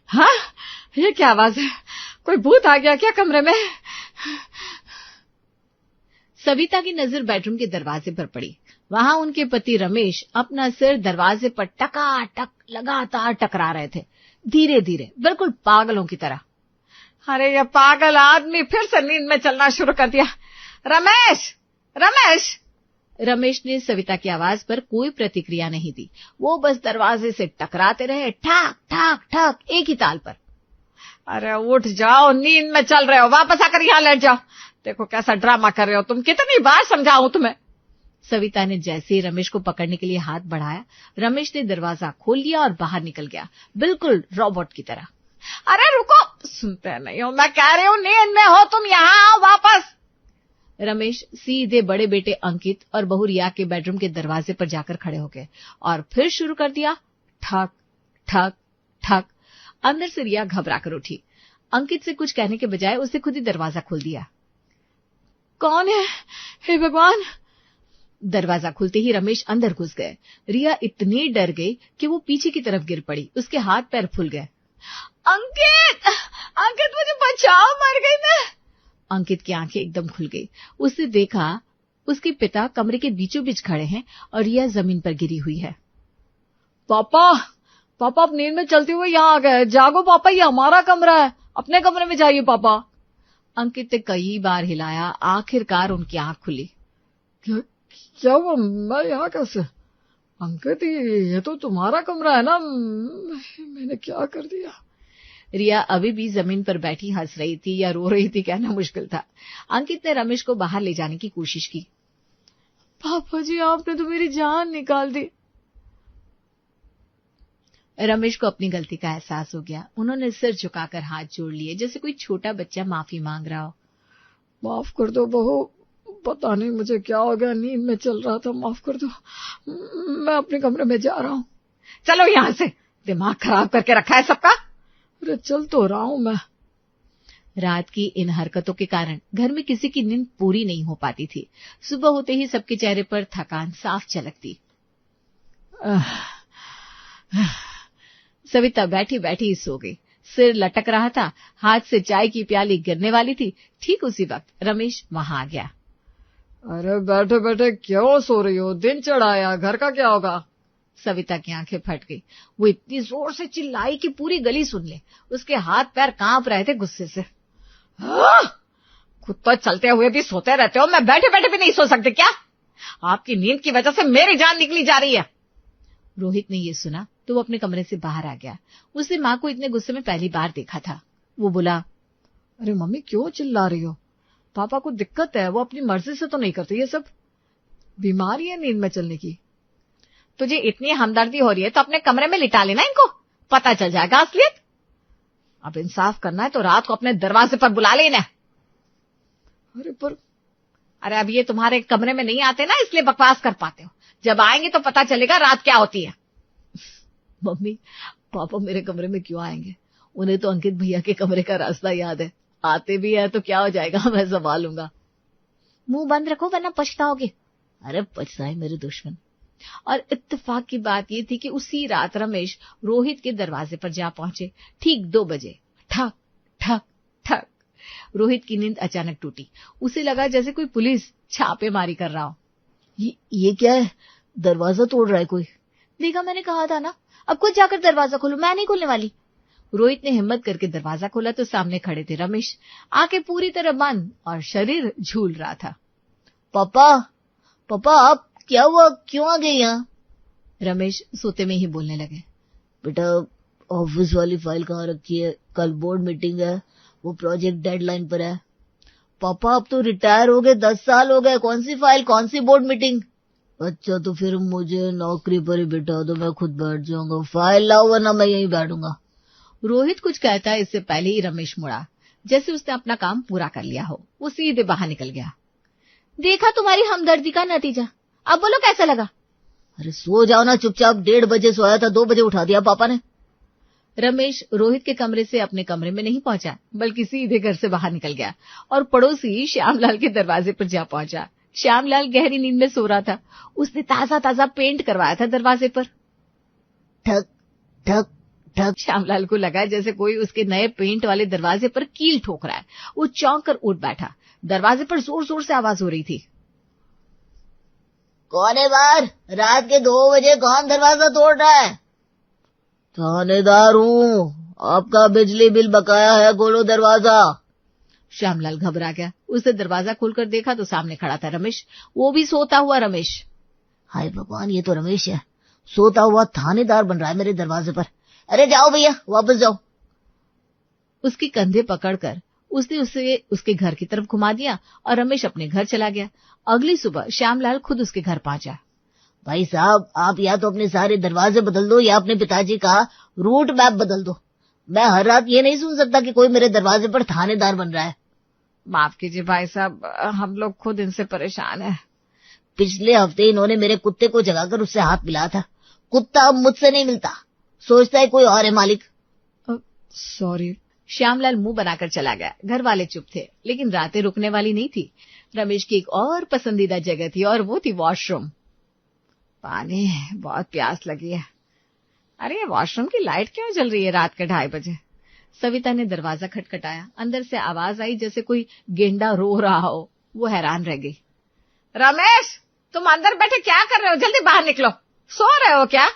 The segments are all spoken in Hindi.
हाँ, ये क्या आवाज है? कोई भूत आ गया क्या कमरे में? सविता की नजर बेडरूम के दरवाजे पर पड़ी। वहां उनके पति रमेश अपना सिर दरवाजे पर टकाटक लगातार टकरा रहे थे, धीरे धीरे, बिल्कुल पागलों की तरह। अरे ये पागल आदमी फिर से नींद में चलना शुरू कर दिया। रमेश, रमेश! रमेश ने सविता की आवाज पर कोई प्रतिक्रिया नहीं दी। वो बस दरवाजे से टकराते रहे, ठक ठक ठक, एक ही ताल पर। अरे उठ जाओ, नींद में चल रहे हो, वापस आकर यहाँ लेट जाओ। देखो कैसा ड्रामा कर रहे हो तुम, कितनी बार समझाऊं तुम्हें। सविता ने जैसे ही रमेश को पकड़ने के लिए हाथ बढ़ाया, रमेश ने दरवाजा खोल लिया और बाहर निकल गया, बिल्कुल रोबोट की तरह। अरे रुको, सुनते नहीं हो, मैं कह रही हूँ नींद में हो तुम, यहाँ आओ वापस। रमेश सीधे बड़े बेटे अंकित और बहू रिया के बेडरूम के दरवाजे पर जाकर खड़े हो गए और फिर शुरू कर दिया, ठक ठक ठक। अंदर से रिया घबरा कर उठी। अंकित से कुछ कहने के बजाय उसने खुद ही दरवाजा खोल दिया। कौन है? हे भगवान! दरवाजा खुलते ही रमेश अंदर घुस गए। रिया इतनी डर गई कि वो पीछे की तरफ गिर पड़ी। उसके हाथ पैर फूल गए। अंकित! अंकित मुझे बचाओ, मर गई मैं। अंकित की आंखें एकदम खुल गई। उसने देखा उसके पिता कमरे के बीचों बीच खड़े हैं और रिया जमीन पर गिरी हुई है। पापा, पापा आप नींद में चलते हुए यहाँ आ गए। जागो पापा, ये हमारा कमरा है, अपने कमरे में जाइए पापा। अंकित ने कई बार हिलाया, आखिरकार उनकी आंख खुली। क्या हुआ? मैं यहाँ कैसे? अंकित ये तो तुम्हारा कमरा है ना, मैंने क्या कर दिया? रिया अभी भी जमीन पर बैठी हंस रही थी या रो रही थी, कहना मुश्किल था। अंकित ने रमेश को बाहर ले जाने की कोशिश की। पापा जी आपने तो मेरी जान निकाल दी। रमेश को अपनी गलती का एहसास हो गया। उन्होंने सिर झुकाकर हाथ जोड़ लिए, जैसे कोई छोटा बच्चा माफी मांग रहा हो। माफ कर दो बहू, पता नहीं मुझे क्या हो गया, नींद में चल रहा था, माफ कर दो। मैं अपने कमरे में जा रहा हूँ। चलो यहाँ से, दिमाग खराब करके रखा है सबका। अरे चल तो रहा हूँ मैं। रात की इन हरकतों के कारण घर में किसी की नींद पूरी नहीं हो पाती थी। सुबह होते ही सबके चेहरे पर थकान साफ झलकती। सविता बैठी बैठी सो गई। सिर लटक रहा था, हाथ से चाय की प्याली गिरने वाली थी। ठीक उसी वक्त रमेश वहां आ गया। अरे बैठे बैठे क्यों सो रही हो? दिन चढ़ाया, घर का क्या होगा? सविता की आंखें फट गई। वो इतनी जोर से चिल्लाई कि पूरी गली सुन ले। उसके हाथ पैर कांप रहे थे गुस्से से। खुद तो चलते हुए भी सोते रहते हो, मैं बैठे बैठे भी नहीं सो सकते क्या? आपकी नींद की वजह से मेरी जान निकली जा रही है। रोहित ने ये सुना तो वो अपने कमरे से बाहर आ गया। उसने माँ को इतने गुस्से में पहली बार देखा था। वो बोला, अरे मम्मी क्यों चिल्ला रही हो? पापा को दिक्कत है, वो अपनी मर्जी से तो नहीं करते ये सब। बीमारी है नींद में चलने की। तुझे इतनी हमदर्दी हो रही है तो अपने कमरे में लिटा लेना इनको, पता चल जाएगा असलियत। अब इंसाफ करना है तो रात को अपने दरवाजे पर बुला लेना। अरे अब ये तुम्हारे कमरे में नहीं आते ना, इसलिए बकवास कर पाते हो। जब आएंगे तो पता चलेगा रात क्या होती है। मम्मी, पापा मेरे कमरे में क्यों आएंगे? उन्हें तो अंकित भैया के कमरे का रास्ता याद है। आते भी है तो क्या हो जाएगा, मैं संभालूंगा। मुंह बंद रखो वरना पछताओगे। अरे पछताए मेरे दुश्मन। और इत्तेफाक की बात ये थी कि उसी रात रमेश रोहित के दरवाजे पर जा पहुंचे। ठीक 2 बजे। ठक ठक ठक। रोहित की नींद अचानक टूटी। उसे लगा जैसे कोई पुलिस छापेमारी कर रहा हो। ये क्या है? दरवाजा तोड़ रहा है कोई। देखा, मैंने कहा था ना, अब खुद जाकर दरवाजा खोलो, मैं नहीं खोलने वाली। रोहित ने हिम्मत करके दरवाजा खोला तो सामने खड़े थे रमेश, आंखें पूरी तरह बंद और शरीर झूल रहा था। पापा, पापा आप क्या हुआ, क्यों आ गए यहाँ? रमेश सोते में ही बोलने लगे। बेटा ऑफिस वाली फाइल कहाँ रखी है? कल बोर्ड मीटिंग है, वो प्रोजेक्ट डेडलाइन पर है। पापा अब तो रिटायर हो गए, 10 साल हो गए, कौन सी फाइल, कौन सी बोर्ड मीटिंग? अच्छा तो फिर मुझे नौकरी पर ही बिठा दो, मैं खुद बैठ जाऊंगा। फाइल लाओ वरना मैं यहीं बैठूंगा। रोहित कुछ कहता है, इससे पहले ही रमेश मुड़ा, जैसे उसने अपना काम पूरा कर लिया हो। वो सीधे बाहर निकल गया। देखा तुम्हारी हमदर्दी का नतीजा, अब बोलो कैसा लगा? अरे सो जाओ ना चुपचाप, 1:30 बजे सोया था, 2 बजे उठा दिया पापा ने। रमेश रोहित के कमरे से अपने कमरे में नहीं पहुंचा, बल्कि सीधे घर से बाहर निकल गया और पड़ोसी श्यामलाल के दरवाजे पर जा पहुंचा। श्यामलाल गहरी नींद में सो रहा था। उसने ताजा ताजा पेंट करवाया था दरवाजे पर। ठक ठक ठक। श्यामलाल को लगा जैसे कोई उसके नए पेंट वाले दरवाजे पर कील ठोक रहा है। वो चौंक कर उठ बैठा। दरवाजे पर जोर जोर से आवाज हो रही थी। कौन है बाहर? रात के 2 बजे कौन दरवाजा तोड़ रहा है? थानेदार हूँ, आपका बिजली बिल बकाया है, खोलो दरवाजा। श्यामलाल घबरा गया। उसने दरवाजा खोलकर देखा तो सामने खड़ा था रमेश, वो भी सोता हुआ रमेश। हाय भगवान, ये तो रमेश है, सोता हुआ थानेदार बन रहा है मेरे दरवाजे पर। अरे जाओ भैया, वापस जाओ। उसके कंधे पकड़कर उसने उसे उसके घर की तरफ घुमा दिया और रमेश अपने घर चला गया। अगली सुबह श्यामलाल खुद उसके घर पहुंचा। भाई साहब, आप या तो अपने सारे दरवाजे बदल दो या अपने पिताजी का रूट मैप बदल दो। मैं हर रात ये नहीं सुन सकता कि कोई मेरे दरवाजे पर थानेदार बन रहा है। माफ कीजिए भाई साहब, हम लोग खुद इनसे परेशान हैं। पिछले हफ्ते इन्होंने मेरे कुत्ते को जगाकर उससे हाथ मिलाया था। कुत्ता अब मुझसे नहीं मिलता, सोचता है कोई और है मालिक। सॉरी। श्यामलाल मुंह बनाकर चला गया। घर वाले चुप थे, लेकिन रातें रुकने वाली नहीं थी। रमेश की एक और पसंदीदा जगह थी और वो थी वॉशरूम। पानी, बहुत प्यास लगी है। अरे ये वॉशरूम की लाइट क्यों जल रही है रात के 2:30 बजे? सविता ने दरवाजा खटखटाया। अंदर से आवाज आई जैसे कोई गेंडा रो रहा हो। वो हैरान रह गई। रमेश, तुम अंदर बैठे क्या कर रहे हो? जल्दी बाहर निकलो। सो रहे हो क्या?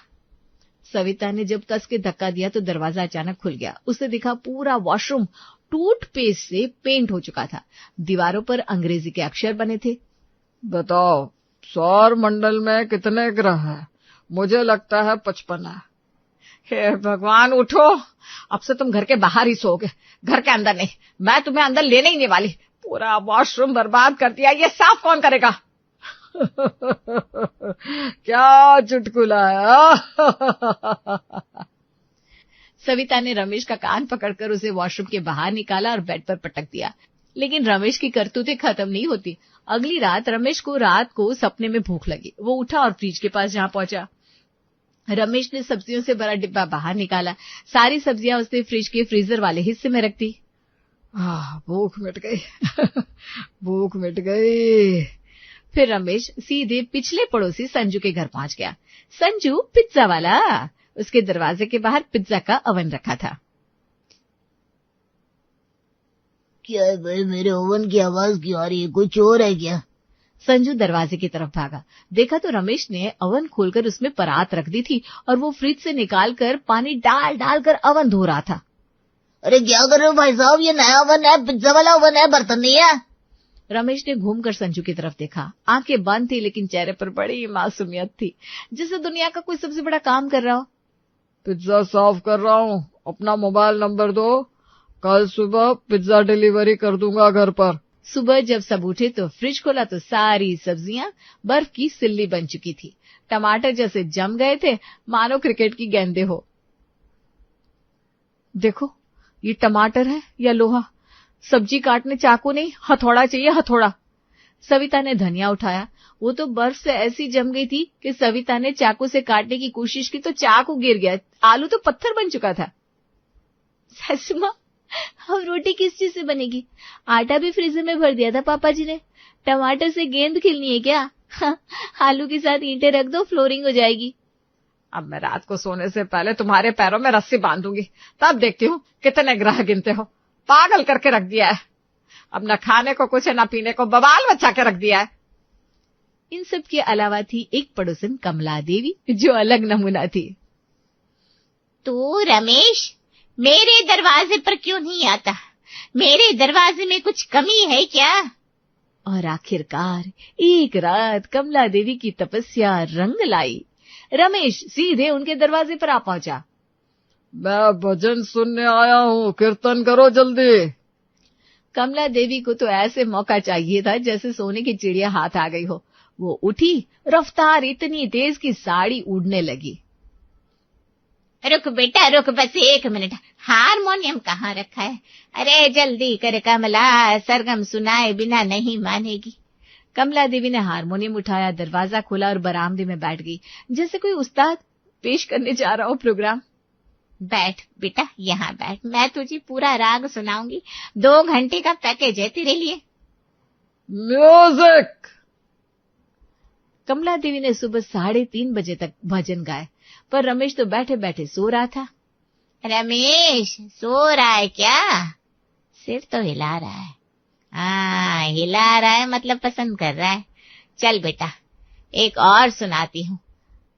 सविता ने जब कस के धक्का दिया तो दरवाजा अचानक खुल गया। उसे दिखा पूरा वॉशरूम टूथपेस्ट से पेंट हो चुका था। दीवारों पर अंग्रेजी के अक्षर बने थे। बताओ, सौर मंडल में कितने ग्रह हैं? मुझे लगता है 55 है। हे भगवान, उठो। अब से तुम घर के बाहर ही सोओगे, घर के अंदर नहीं। मैं तुम्हें अंदर लेने ही नहीं वाली। पूरा वॉशरूम बर्बाद कर दिया, ये साफ कौन करेगा? क्या चुटकुला है। सविता ने रमेश का कान पकड़कर उसे वॉशरूम के बाहर निकाला और बेड पर पटक दिया। लेकिन रमेश की करतूतें खत्म नहीं होती। अगली रात रमेश को सपने में भूख लगी। वो उठा और फ्रिज के पास जहां पहुंचा। रमेश ने सब्जियों से भरा डिब्बा बाहर निकाला। सारी सब्जियां उसने फ्रिज के फ्रीजर वाले हिस्से में रख दी। भूख मिट गई। भूख मिट गई। फिर रमेश सीधे पिछले पड़ोसी संजू के घर पहुंच गया। संजू पिज्जा वाला। उसके दरवाजे के बाहर पिज्जा का ओवन रखा था। क्या है भाई, मेरे ओवन की आवाज क्यों आ रही है? कोई चोर है क्या? संजू दरवाजे की तरफ भागा। देखा तो रमेश ने ओवन खोलकर उसमें परात रख दी थी और वो फ्रिज से निकालकर पानी डाल डालकर ओवन धो रहा था। अरे क्या कर रहे हो भाई साहब? ये नया ओवन है, पिज्जा वाला ओवन है, बर्तन नहीं है। रमेश ने घूमकर संजू की तरफ देखा। आंखें बंद थी लेकिन चेहरे पर बड़ी मासूमियत थी, जैसे दुनिया का कोई सबसे बड़ा काम कर रहा हो। पिज्जा साफ कर रहा हूँ, अपना मोबाइल नंबर दो, कल सुबह पिज्जा डिलीवरी कर दूंगा घर पर। सुबह जब सब उठे तो फ्रिज खोला तो सारी सब्जियां बर्फ की सिल्ली बन चुकी थी। टमाटर जैसे जम गए थे, मानो क्रिकेट की गेंदे हो। देखो, ये टमाटर है या लोहा? सब्जी काटने चाकू नहीं, हथौड़ा चाहिए, हथौड़ा। सविता ने धनिया उठाया। वो तो बर्फ से ऐसी जम गई थी कि सविता ने चाकू से काटने की कोशिश की तो चाकू गिर गया। आलू तो पत्थर बन चुका था। सासू मां, अब रोटी किस चीज से बनेगी? आटा भी फ्रीजर में भर दिया था पापा जी ने। टमाटर से गेंद खिलनी है क्या? आलू के साथ ईंटें रख दो, फ्लोरिंग हो जाएगी। अब मैं रात को सोने से पहले तुम्हारे पैरों में रस्सी बांधूंगी, तब देखती हूँ कितने ग्रह गिनते हो। पागल करके रख दिया है। अब न खाने को कुछ है, न पीने को, बवाल बचा के रख दिया है। इन सब के अलावा थी एक पड़ोसन कमला देवी, जो अलग नमूना थी। तो रमेश, मेरे दरवाजे पर क्यों नहीं आता? मेरे दरवाजे में कुछ कमी है क्या? और आखिरकार एक रात कमला देवी की तपस्या रंग लाई। रमेश सीधे उनके दरवाजे पर आ पहुंचा। मैं भजन सुनने आया हूँ, कीर्तन करो जल्दी। कमला देवी को तो ऐसे मौका चाहिए था जैसे सोने की चिड़िया हाथ आ गई हो। वो उठी, रफ्तार इतनी तेज कि साड़ी उड़ने लगी। रुक बेटा रुक, बस 1 मिनट। हारमोनियम कहाँ रखा है? अरे जल्दी कर कमला, सरगम सुनाए बिना नहीं मानेगी। कमला देवी ने हारमोनियम उठाया, दरवाजा खोला और बरामदे में बैठ गई, जैसे कोई उस्ताद पेश करने जा रहा हो प्रोग्राम। बैठ बेटा, यहाँ बैठ, मैं तुझे पूरा राग सुनाऊंगी। 2 घंटे का पैकेज है तेरे लिए। म्यूजिक। कमला देवी ने सुबह 3:30 बजे तक भजन गाए, पर रमेश तो बैठे बैठे सो रहा था। रमेश सो रहा है क्या? सिर तो हिला रहा है। हाँ, हिला रहा है मतलब पसंद कर रहा है। चल बेटा, एक और सुनाती हूँ,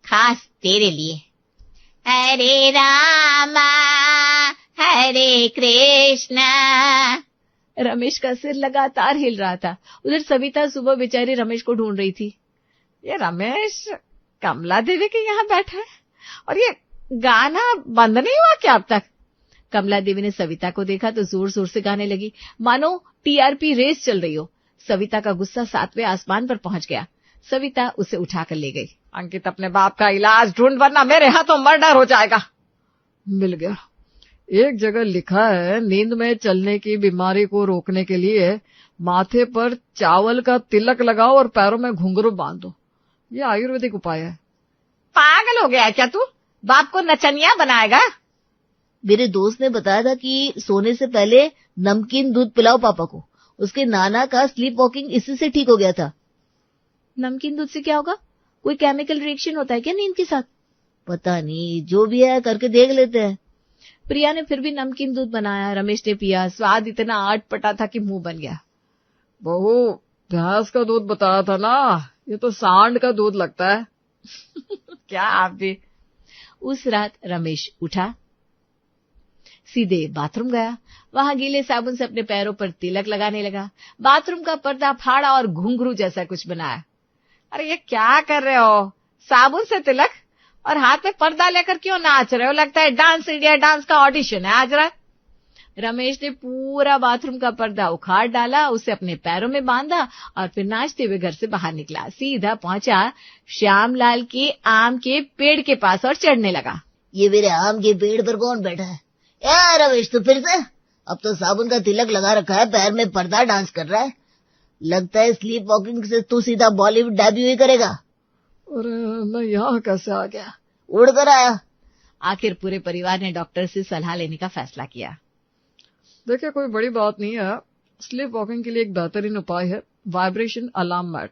खास तेरे लिए। हरे रामा हरे कृष्णा। रमेश का सिर लगातार हिल रहा था। उधर सविता सुबह बेचारी रमेश को ढूंढ रही थी। ये रमेश कमला देवी के यहाँ बैठा है और ये गाना बंद नहीं हुआ क्या अब तक? कमला देवी ने सविता को देखा तो जोर जोर से गाने लगी, मानो टीआरपी रेस चल रही हो। सविता का गुस्सा 7वें आसमान पर पहुंच गया। सविता उसे उठाकर ले गई। अंकित, अपने बाप का इलाज ढूंढ वरना मेरे हाथों मर्डर हो जाएगा। मिल गया। एक जगह लिखा है, नींद में चलने की बीमारी को रोकने के लिए माथे पर चावल का तिलक लगाओ और पैरों में घुंघरू बांध दो। ये आयुर्वेदिक उपाय है। पागल हो गया है क्या तू? बाप को नचनिया बनाएगा? मेरे दोस्त ने बताया था कि सोने से पहले नमकीन दूध पिलाओ पापा को। उसके नाना का स्लीप वॉकिंग इसी से ठीक हो गया था। नमकीन दूध से क्या होगा? कोई केमिकल रिएक्शन होता है क्या नींद के साथ? पता नहीं, जो भी है करके देख लेते हैं। प्रिया ने फिर भी नमकीन दूध बनाया। रमेश ने पिया। स्वाद इतना आटपटा था कि मुंह बन गया। बहू, भैंस का दूध बताया था ना, ये तो सांड का दूध लगता है। क्या आप भी? उस रात रमेश उठा, सीधे बाथरूम गया। वहां गीले साबुन से अपने पैरों पर तिलक लगाने लगा। बाथरूम का पर्दा फाड़ा और घुंघरू जैसा कुछ बनाया। अरे ये क्या कर रहे हो? साबुन से तिलक और हाथ में पर्दा लेकर क्यों नाच रहे हो? लगता है डांस इंडिया डांस का ऑडिशन है आज रात। रमेश ने पूरा बाथरूम का पर्दा उखाड़ डाला, उसे अपने पैरों में बांधा और फिर नाचते हुए घर से बाहर निकला। सीधा पहुंचा श्यामलाल के आम के पेड़ के पास और चढ़ने लगा। ये मेरे आम के पेड़ पर कौन बैठा है? यार रमेश, तो फिर से अब तो साबुन का तिलक लगा रखा है, पैर में पर्दा, डांस कर रहा है। लगता है स्लीप वॉकिंग से तू सीधा बॉलीवुड डेब्यू ही करेगा। अरे मैं यहाँ कैसे आ गया? उड़ कर आया। आखिर पूरे परिवार ने डॉक्टर से सलाह लेने का फैसला किया। देखिए, कोई बड़ी बात नहीं है। स्लीप वॉकिंग के लिए एक बेहतरीन उपाय है वाइब्रेशन अलार्म मैट।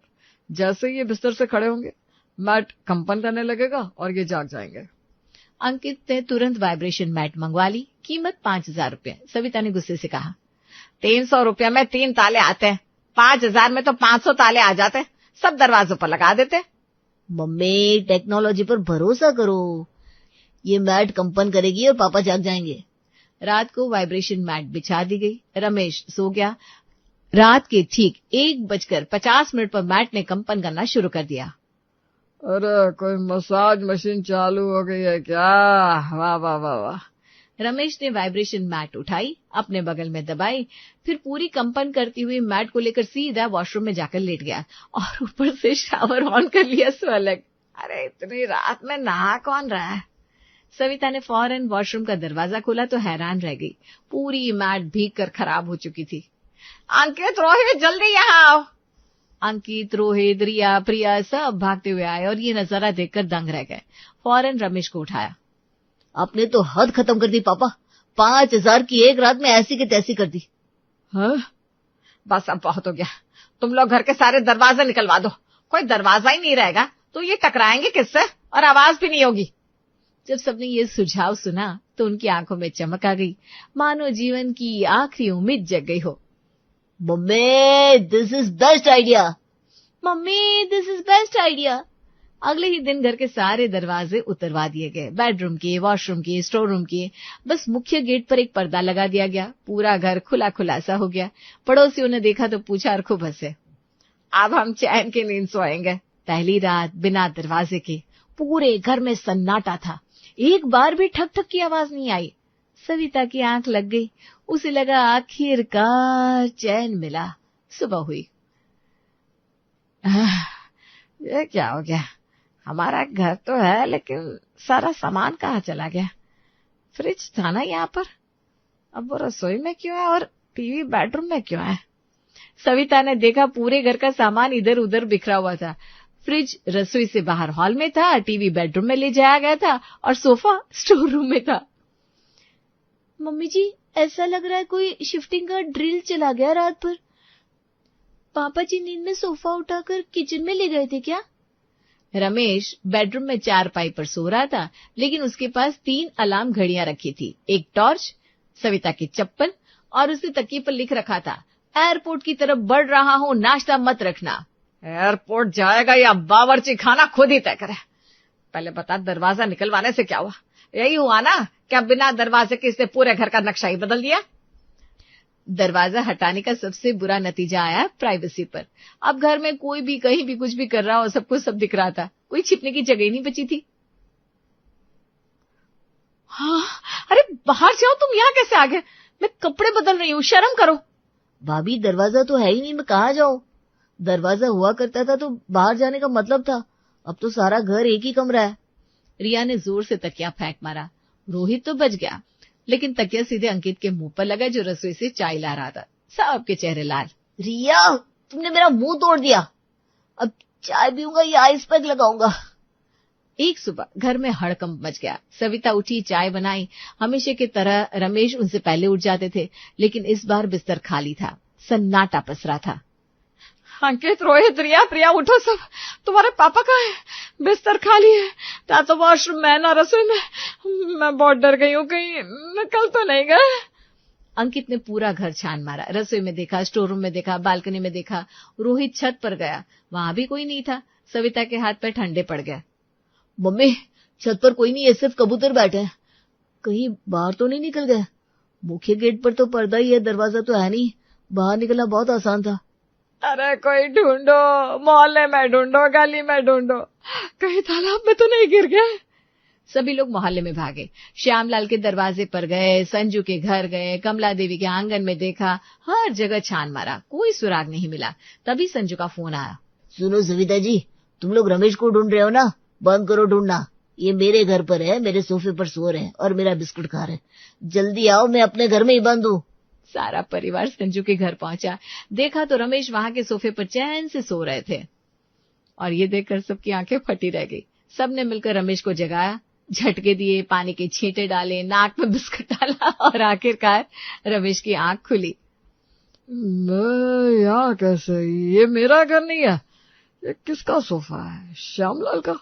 जैसे ही ये बिस्तर से खड़े होंगे, मैट कंपन करने लगेगा और ये जाग जाएंगे। अंकित ने तुरंत वाइब्रेशन मैट मंगवा ली। कीमत 5,000 रुपए। सविता ने गुस्से से कहा, 300 रुपया में 3 ताले आते हैं, 5,000 में तो 500 ताले आ जाते हैं। सब दरवाजों पर लगा देते। मम्मी, टेक्नोलॉजी पर भरोसा करो। ये मैट कंपन करेगी और पापा जाग जाएंगे। रात को वाइब्रेशन मैट बिछा दी गई। रमेश सो गया। रात के ठीक 1:50 पर मैट ने कंपन करना शुरू कर दिया। अरे कोई मसाज मशीन चालू हो गई है क्या? वाह वाह वाह वाह। रमेश ने वाइब्रेशन मैट उठाई, अपने बगल में दबाई, फिर पूरी कंपन करती हुई मैट को लेकर सीधा वॉशरूम में जाकर लेट गया और ऊपर से शावर ऑन कर लिया स्वलग। अरे इतनी रात में नहा कौन रहा है? सविता ने फौरन वॉशरूम का दरवाजा खोला तो हैरान रह गई। पूरी मैट भीग कर खराब हो चुकी थी। अंकित, रोहित, जल्दी यहाँ आओ। अंकित, रोहित, रिया, प्रिया सब भागते हुए आए और ये नजारा देखकर दंग रह गए। फौरन रमेश को उठाया। आपने तो हद खत्म कर दी पापा। 5,000 की एक रात में ऐसी की तैसी कर दी। हाँ? बस अब बहुत हो गया। तुम लोग घर के सारे दरवाजे निकलवा दो। कोई दरवाजा ही नहीं रहेगा तो ये टकराएंगे किससे और आवाज भी नहीं होगी। जब सबने ये सुझाव सुना तो उनकी आंखों में चमक आ गई, मानो जीवन की आखिरी उम्मीद जग गई हो। Mummy, this is best idea. Mummy, this is best idea. अगले ही दिन घर के सारे दरवाजे उतरवा दिए गए। बेडरूम के, वॉशरूम के, स्टोर रूम के। बस मुख्य गेट पर एक पर्दा लगा दिया गया। पूरा घर खुला खुलासा हो गया। पड़ोसियों ने देखा तो पूछा और खूब हंसे। अब हम चैन की नींद सोएंगे। पहली रात बिना दरवाजे के पूरे घर में सन्नाटा था। एक बार भी ठक ठक की आवाज नहीं आई। सविता की आंख लग गई। उसे लगा आखिरकार चैन मिला। सुबह हुई। ये क्या हो गया? हमारा घर तो है लेकिन सारा सामान कहाँ चला गया? फ्रिज था ना यहाँ पर, अब वो रसोई में क्यों है और टीवी बेडरूम में क्यों है? सविता ने देखा पूरे घर का सामान इधर उधर बिखरा हुआ था। फ्रिज रसोई से बाहर हॉल में था, टीवी बेडरूम में ले जाया गया था और सोफा स्टोर रूम में था। मम्मी जी, ऐसा लग रहा है कोई शिफ्टिंग का ड्रिल चला गया रात भर। पापा जी नींद में सोफा उठाकर किचन में ले गए थे क्या? रमेश बेडरूम में चारपाई पर सो रहा था, लेकिन उसके पास 3 अलार्म घड़ियां रखी थी, एक टॉर्च, सविता की चप्पल और उसने तकिए पर लिख रखा था, एयरपोर्ट की तरफ बढ़ रहा हूं, नाश्ता मत रखना। एयरपोर्ट जाएगा या बावर्ची खाना खुद ही तय करे। पहले बता, दरवाजा निकलवाने से क्या हुआ? यही हुआ ना क्या बिना दरवाजे के इसने पूरे घर का नक्शा ही बदल दिया? दरवाजा हटाने का सबसे बुरा नतीजा आया प्राइवेसी पर। अब घर में कोई भी कहीं भी कुछ भी कर रहा हो, सबको सब दिख रहा था, कोई छिपने की जगह नहीं बची थी। हाँ, अरे बाहर जाओ, तुम यहाँ कैसे आ गए? मैं कपड़े बदल रही हूँ, शर्म करो। भाभी दरवाजा तो है ही नहीं, मैं कहाँ जाऊं? दरवाजा हुआ करता था तो बाहर जाने का मतलब था, अब तो सारा घर एक ही कमरा है। रिया ने जोर से तकिया फेंक मारा। रोहित तो बच गया, लेकिन तकिया सीधे अंकित के मुंह पर लगा जो रसोई से चाय ला रहा था। सबके चेहरे लाल। रिया, तुमने मेरा मुंह तोड़ दिया। अब चाय पीऊंगा या आइस पैक लगाऊंगा। एक सुबह घर में हड़कंप मच गया। सविता उठी, चाय बनाई। हमेशा की तरह रमेश उनसे पहले उठ जाते थे, लेकिन इस बार बिस्तर खाली था, सन्नाटा पसरा था। अंकित, रोहित, रिया, प्रिया, उठो सब। तुम्हारे पापा कहाँ है? बिस्तर खाली है, ना तो वॉशरूम में ना रसोई में। मैं बहुत डर गई हूँ, कहीं निकल तो नहीं गए। अंकित ने पूरा घर छान मारा, रसोई में देखा, स्टोर रूम में देखा, बालकनी में देखा। रोहित छत पर गया, वहां भी कोई नहीं था। सविता के हाथ पैर ठंडे पड़ गए। मम्मी, छत पर कोई नहीं है, सिर्फ कबूतर बैठे हैं। कहीं बाहर तो नहीं निकल गए? मुख्य गेट पर तो पर्दा ही है, दरवाजा तो है नहीं, बाहर निकलना बहुत आसान था। अरे कोई ढूंढो, मोहल्ले में ढूंढो, गली में ढूंढो, कहीं तालाब में तो नहीं गिर गए। सभी लोग मोहल्ले में भागे। श्यामलाल के दरवाजे पर गए, संजू के घर गए, कमला देवी के आंगन में देखा, हर जगह छान मारा, कोई सुराग नहीं मिला। तभी संजू का फोन आया। सुनो सविता जी, तुम लोग रमेश को ढूंढ रहे हो ना? बंद करो ढूंढना, ये मेरे घर पर है, मेरे सोफे पर सो रहे हैं और मेरा बिस्कुट खा रहे हैं। जल्दी आओ, मैं अपने घर में ही बंद हूँ। सारा परिवार संजू के घर पहुंचा। देखा तो रमेश वहां के सोफे पर चैन से सो रहे थे, और ये देखकर सबकी आंखें फटी रह गई। सबने मिलकर रमेश को जगाया, झटके दिए, पानी के छींटे डाले, नाक में बिस्कुट डाला और आखिरकार रमेश की आंख खुली। यार कैसे? ये मेरा घर नहीं है, ये किसका सोफा है? श्यामलाल का?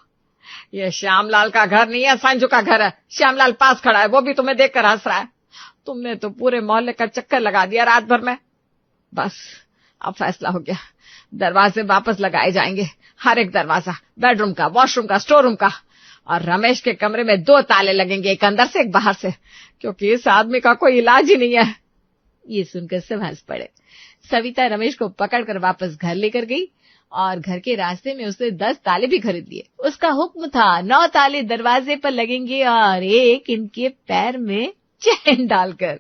ये श्यामलाल का घर नहीं है, संजू का घर है। श्यामलाल पास खड़ा है, वो भी तुम्हें देखकर हंस रहा है। तुमने तो पूरे मोहल्ले का चक्कर लगा दिया रात भर में। बस अब फैसला हो गया, दरवाजे वापस लगाए जाएंगे, हर एक दरवाजा, बेडरूम का, वॉशरूम का, स्टोर रूम का। और रमेश के कमरे में 2 ताले लगेंगे, एक अंदर से एक बाहर से, क्योंकि इस आदमी का कोई इलाज ही नहीं है। ये सुनकर सब हंस पड़े। सविता रमेश को पकड़कर वापस घर लेकर गई और घर के रास्ते में उसने 10 ताले भी खरीद लिए। उसका हुक्म था 9 ताले दरवाजे पर लगेंगे और एक इनके पैर में चैन डालकर।